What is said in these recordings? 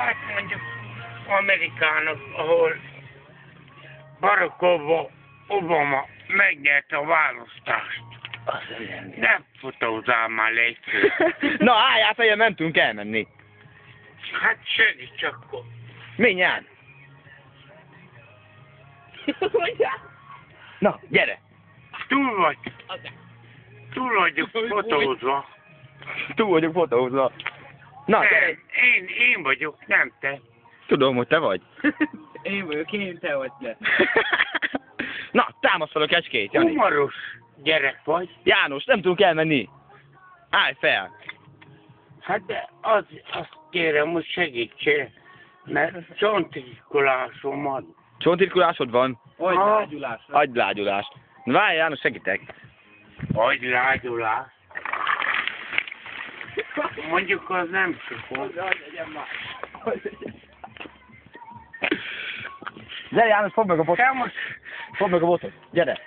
Hát mondjuk Amerikának, ahol Barack Obama megnyerte a választást. Nem fotózzál már, légy szíves. Na, álljál fejem, nem tudunk elmenni. Hát segíts akkor. Mindjárt. Na, gyere. Túl vagyok fotózva. Túl vagyok fotózva. Na, gyere. Én vagyok, nem te. Tudom, hogy te vagy. Én vagyok, te vagy te. Na, támasz fel a kecskét, Jani. Humoros gyerek vagy. János, nem tudunk elmenni. Állj fel. Hát de azt kérem, hogy segítsél, mert csontritkolásom van. Csontritkulásod van? Agylágyulás. Agylágyulás. Na várj, János, segítek. Agylágyulás. Mondjuk az nem sok. Gyere, János, fogd meg a botot. Fogd meg a botot. Gyere.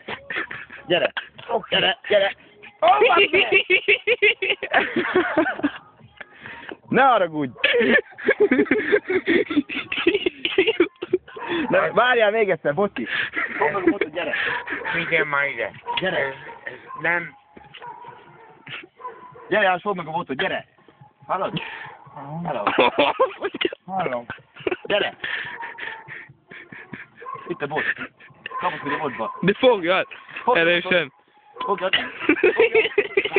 Gyere. Gyere, gyere. Ne haragudj! Na, várjál még egyszer, bocsi! Fogd meg a botot, gyere! Figyelj már ide! Gyere! Ez nem... Gyere, János, fogd meg a botot, gyere! Hallod? Hallom. Gyere! Itt a bot. Kapod meg a botba. De fogjad! Erősen! Fogjad!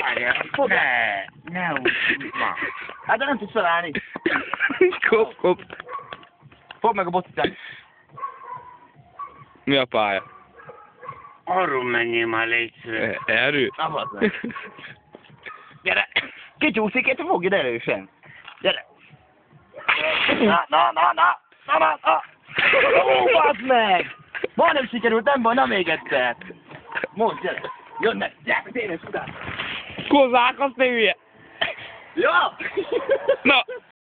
Várjál! Ne úgy már. Hát de nem tudsz felállni. Kop. Fogd meg a botot, János. Mi a pálya? Arról menjél már, légy szíves. Erő? Na, bazd meg. Gyere! Kicsúszik, és fogj erősen. Gyere! Na! Ó, bazd meg! Ma nem sikerült, nem baj, na még egyszer. Most, gyere! Jönnek! Gyere, tényleg, után! Kozák, azt ne hülye! Ja! Na!